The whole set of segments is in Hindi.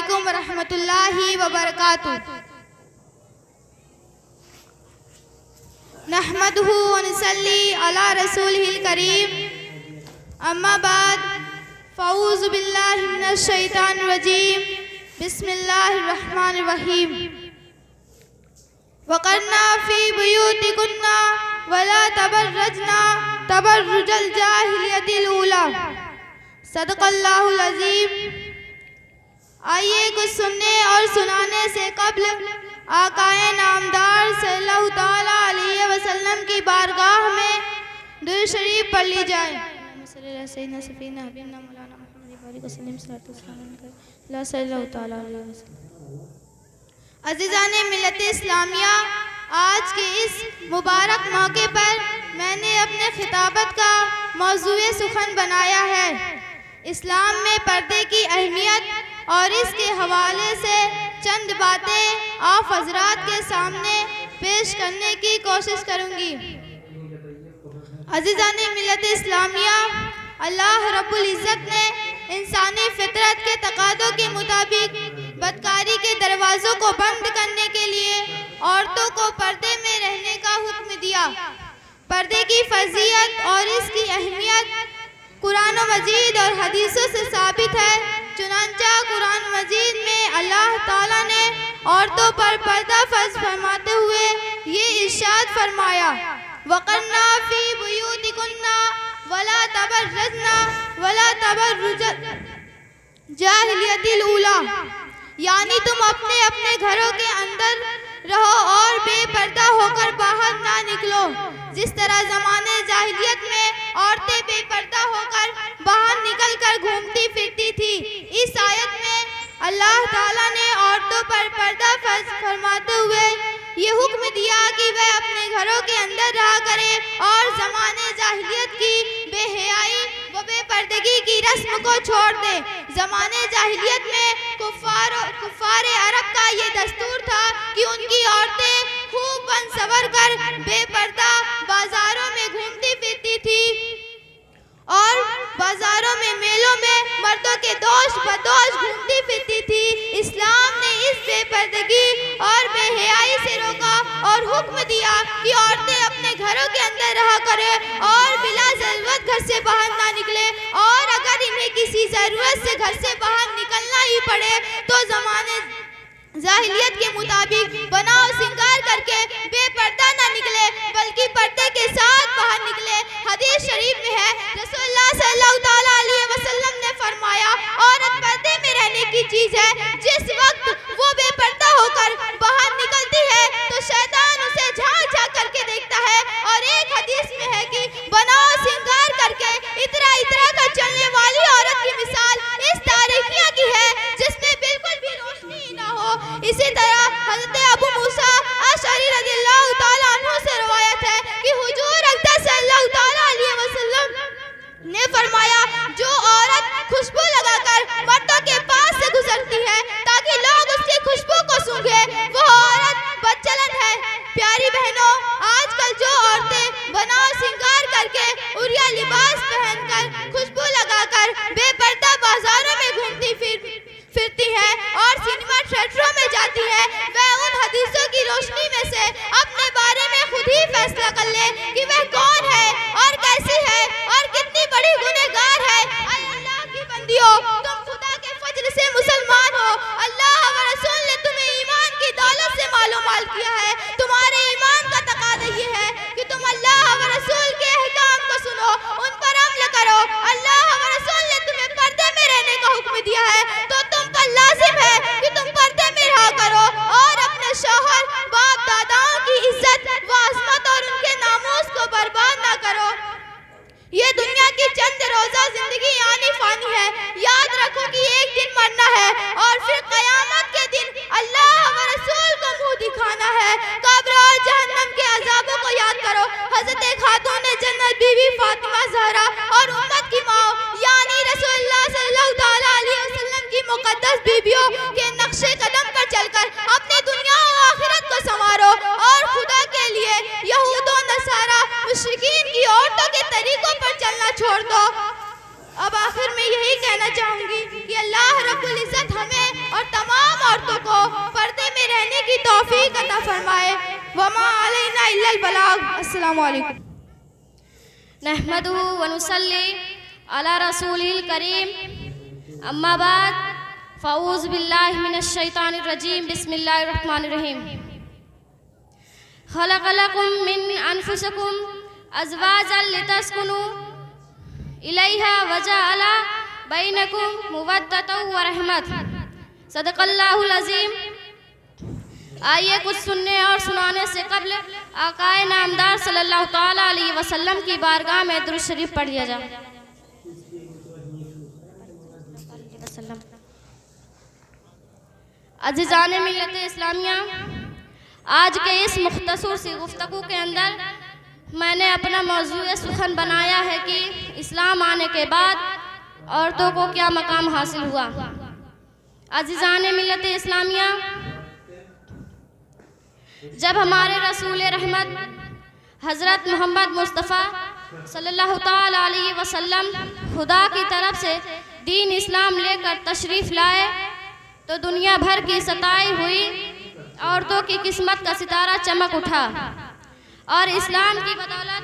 वालेकुम रहमतुल्लाहि व बरकातुहू। नहमदुहु व नसल्ली अला रसूलिहिल करीम। अम्मा बाद फ़ऊज़ु बिल्लाहि मिनश शैतानिर रजीम। बिस्मिल्लाहिर रहमानिर रहीम। वक़रना फ़ी बुयूतिकुन्ना वला तबर्रजना तबर्रुजल जाहिलियतिल ऊला। सदक़ल्लाहुल अज़ीम। आइए कुछ सुनने और सुनाने से कब्ल आकाए नामदार सल्लल्लाहु ताला अलैहि वसल्लम की बारगाह में दुरूद शरीफ पढ़ ली जाए। अज़ीज़ाने मिल्लत इस्लामिया, आज के इस मुबारक मौके पर मैंने अपने खिताबत का मौज़ूए सुखन बनाया है। इस्लाम में पर्दे की अहमियत और इसके हवाले से चंद बातें आप हज़रात के सामने पेश करने की कोशिश करूँगी। अज़ीज़ाने मिल्लत इस्लामिया, अल्लाह रब्बुल इज़्ज़त ने इंसानी फितरत के तकाज़ों के मुताबिक बदकारी के दरवाज़ों को बंद करने के लिए औरतों को पर्दे में रहने का हुक्म दिया। पर्दे की फजीयत और इसकी अहमियत कुरान मजीद और हदीसों से साबित है। चुनांचा कुरान मजीद में अल्लाह ताला ने औरतों पर पर्दा फर्ज फरमाते हुए ये इरशाद फरमाया, वक़रना फ़ी बुयूतिकुन्ना वला तबर्रजना वला तबर्रुजल जाहिलियतिल ऊला, यानी तुम अपने अपने घरों के अंदर रहो और बेपर्दा होकर बाहर ना निकलो। जिस तरह ज़माने जाहिलियत में औरतें बेपर्दा होकर बाहर निकल कर घूमती फिरती थी, इस आयत में अल्लाह ताला ने औरतों पर पर्दा फर्ज फरमाते हुए ये हुक्म दिया कि वह अपने घरों के अंदर रहा करें और ज़माने जाहिलियत की बेहयाई व बेपर्दगी की रस्म को छोड़ दे। ज़माने जाहिलियत में कुफ़ारे अरब का ये दस्तूर था कि उनकी औरतें खूब बन सवर कर बेपर्दा बाजारों में घूमती फिरती थी और बाजारों में मेलों में मर्दों के दोष बदोश घूमती फिरती थी। इस्लाम ने इस बेपर्दगी और बेहयाई से रोका और हुक्म दिया कि औरतें अपने घरों के अंदर रहा करें और बिला ज़रूरत घर से बाहर ना निकले, और अगर इन्हें किसी ज़रूरत से घर से बाहर निकलना ही पड़े तो ज़माने जाहिलियत के मुताबिक बनाव सिंगार करके बेपर्दा ना निकले, बल्कि पर्दे के साथ बाहर निकले। हदीस शरीफ में है, रसूलुल्लाह सल्लल्लाहु ताला अलैहि वसल्लम ने फरमाया, औरत पर्दे में रहने की चीज़ है। जिस वक्त वो बेपर्दा होकर बाहर निकलती है तो शैतान उसे झांक झांक करके देखता है। और एक हदीस में है कि बनाव सिंगार करके इतरा इतरा कर चलने वाली औरत की मिसाल इस तारीखिया की है जिसमें बिल्कुल भी रोशनी ना हो। इसी तरह हज़रत अबू मूसा अशअरी रज़ियल्लाहु ताला अन्हु से रवायत है कि हुजूर अक़दस सल्लल्लाहु ताला अलैहि वसल्लम ने फरमाया, जो औरत खुशबू लगाकर मर्दों के पास से गुजरती है ताकि लोग उसकी खुशबू को सूंघे, वो औरत बदचलन है। प्यारी बहनों, आजकल जो औरतें बनाव सिंगार करके उरिया लिबास पहनकर खुशबू लगाकर बेपर्दा बाजारों में घूमती फिरती हैं और सिनेमा थिएटरों में जाती हैं, वह उन हदीसों की रोशनी में से अपने बारे में खुद ही फैसला कर ले कि वह कौन है और कैसी है और कितनी बड़ी गुनहगार है। अल्लाह की बंदियों, तुम खुदा के फजल से मुसलमान हो। अल्लाह व रसूल ने तुम्हें ईमान की दौलत से मालूमाल किया है। तुम्हारे ईमान का तकाज़ा ये है कि तुम अल्लाह व रसूल के अहकाम को सुनो, उन पर अमल करो। अल्लाह व रसूल ने तुम्हें पर्दे में रहने का हुक्म दिया है तो तुम पर लाजिम है कि तुम पर्दे में रहा करो और अपने शौहर बाप दादाओं की इज्जत व अज़मत और उनके नामूस को बर्बाद ना करो। ये दुनिया की चंद रोज़ा जिंदगी आनी फानी है। याद रखो कि एक दिन मरना है और फिर क़यामत के दिन अल्लाह व रसूल को मुँह दिखाना है। कब्र और जहन्नम के अज़ाबों को याद करो। हज़रत खातून जन्नत बीवी फातिमा ज़हरा और उम्मत की माँ यानी रसूलुल्लाह सल्लल्लाहु ताला अलैहि वसल्लम की मुक़द्दस बीवियों के नक्शे कदम पर चलकर अपनी दुनिया और आखिरत को संवारो और खुदा के लिए यहूद व नसारा मुशरिकीन की औरतों के तरीकों पर चलना छोड़ दो। अब आखिर में यही कहना चाहूँगी कि अल्लाह रब्बुल इज़्ज़त हमें और अता फरमाए। वमा अलैना इल्लल बलाग। अस्सलामु अलैकुम। नहमदुहु व नुसल्ली अला रसूलिल करीम, अम्मा बाद, फ़ऊज़ु बिल्लाहि मिनश शैतानिर रजीम, बिस्मिल्लाहिर रहमानिर रहीम। खलक़लकुम मिन अनफुसिकुम अज़वाजन लितस्कुनु इलैहा व जअला बैनकुम मुवद्दतन व रहमत। सदक़ल्लाहुल अज़ीम। आइए कुछ सुनने और सुनाने से कब्ल आकाए नामदार सल्लल्लाहु ताला अलैहि वसल्लम की बारगाह में दुरूद शरीफ पढ़ लिया जाए। अज़ीज़ाने मिल्लत इस्लामिया, आज के इस मुख्तसर सी गुफ्तगू के अंदर मैंने अपना मौज़ूए सुखन बनाया है कि इस्लाम आने के बाद औरतों को क्या मकाम हासिल हुआ। अज़ीज़ाने मिल्लत इस्लामिया, जब हमारे रसूल रहमत हज़रत मोहम्मद मुस्तफ़ा सल्लल्लाहु ताला अलैहि वसल्लम खुदा की तरफ से दीन इस्लाम लेकर तशरीफ़ लाए तो दुनिया भर की सताई हुई औरतों की किस्मत का सितारा चमक उठा और इस्लाम की बदौलत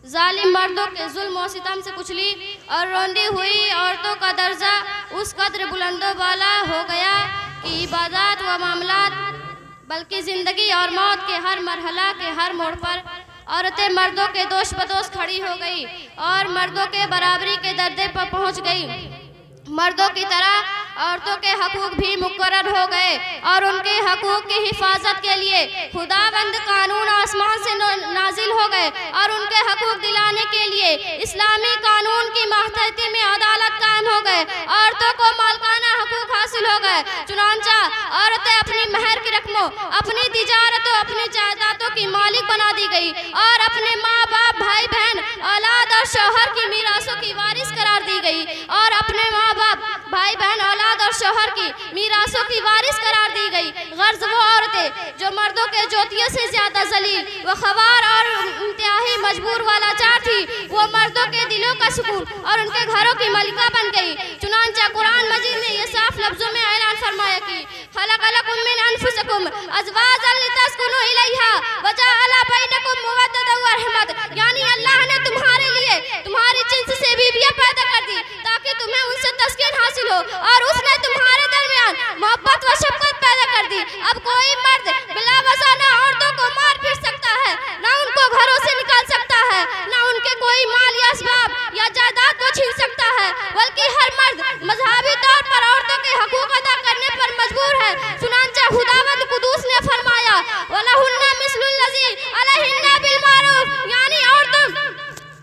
जालिम मर्दों के जुल्म और सितम से कुचली और रोंदी हुई औरतों का दर्जा उस कदर बुलंदो वाला हो गया कि इबादत व मामलात बल्कि ज़िंदगी और मौत के हर मरहला के हर मोड़ पर औरतें मर्दों के दोष बदोश खड़ी हो गई और मर्दों के बराबरी के दर्जे पर पहुंच गई। मर्दों की तरह औरतों के हकूक भी मुकर्रर हो गए और उनके हकूक की हिफाजत के लिए खुदाबंद कानून आसमान से नाजिल हो गए और उनके हकूक दिलाने के लिए इस्लामी कानून की मातहती में अदालत कायम हो गए। औरतों को मालकाना हकूक हासिल हो गए। चुनांचा औरतें अपनी महर की रकमों, अपनी तिजारतों, अपनी जायदादों की मालिक बना दी गई और अपने माँ बाप, भाई बहन, औलाद और शौहर की मीरासों की वारिस करार दी गई और अपने माँ बाप, भाई बहन, औलाद और शौहर की मीरासों की वारिस करार दी गई। गर्ज वो औरतें जो मर्दों के जोतियों से ज्यादा जलील व ख़वार और इंतहाई मजबूर वाला चार थी, वो मर्दों के दिलों का सुकून और उनके घरों की मलिका बन गई। चुनांचा कुरान मजीद ने ये साफ लफ्जों में ऐलान फरमाया कि खलक़लकुम मिन अनफुसिकुम अज़वाजन लितस्कुनु इलैहा व जअला बैनकुम मुवद्दतन व रहमत, यानी अल्लाह ने तुम्हारे लिए तुम्हारी जिन्स से बीवियां पैदा कर दी ताकि तुम्हें उनसे तस्कीन हासिल हो और उसने तुम्हारे दरमियान मोहब्बत व शफ़क़त पैदा कर दी। अब कोई मर्द बिला वजह न औरतों को मार पीट सकता है, न उनको घरों से निकाल सकता है, न उनके कोई माल या असबाब या जायदाद को छीन सकता है, बल्कि हर मर्द मजहबी तौर पर औरतों के हकूक अदा करने पर मजबूर है। चुनांचा खुदावंद कुदूस ने फरमाया वलहुन्ना मिस्लुल लज़ी अलैहिन्ना बिल मारूफ,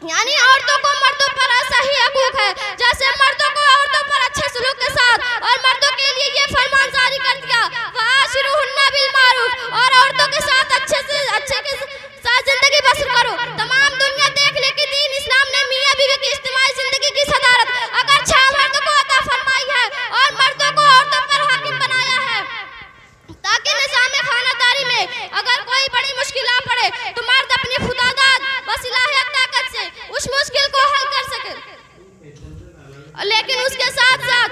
यानी औरतों को मर्दों पर ऐसा ही हकूक है जैसे मर्दों को औरतों पर अच्छे सलूक के साथ, और मर्दों के लिए ये फरमान जारी कर दिया वाशिरुहुन्ना बिल मारूफ, और औरतों के साथ अच्छे के साथ जिंदगी बसर करो। तमाम दुनिया देख ले कि दीन इस्लाम ने मियां बीवी की इज्तिमाई जिंदगी की सदारत अगर 6 मर्दों को अता फरमाई है और मर्दों को औरतों पर हाकिम बनाया है ताकि निज़ाम खानादारी में अगर कोई बड़ी मुश्किल आ पड़े तो मर्द अपनी खुदादाद व सलाहियत ताकत से उस मुश्किल को हल कर सके। लेकिन उसके साथ साथ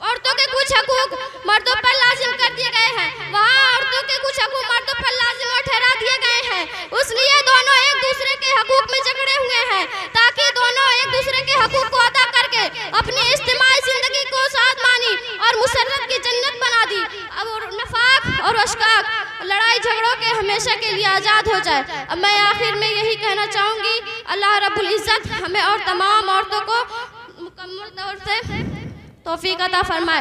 औरतों के कुछ हकूक मर्दों पर लाजिम कर दिए गए हैं, वहाँ औरतों के कुछ हकूक मर्दों पर लाजिम और ठहरा दिए गए हैं। इसलिए दोनों एक दूसरे के हकूक में झगड़े हुए हैं ताकि दोनों एक दूसरे के हकूक को अदा करके अपनी इज्तिमाई जिंदगी को सादमानी और मुसर्रत की जन्नत बना दी। अब नफाक और अशकाक लड़ाई झगड़ों के हमेशा के लिए आज़ाद हो जाए। अब मैं आखिर में यही कहना चाहूँगी, अल्लाह रब्बुल इज़्ज़त हमें और तमाम औरतों को मुकम्मल तौर से तौफीक अता फरमाए।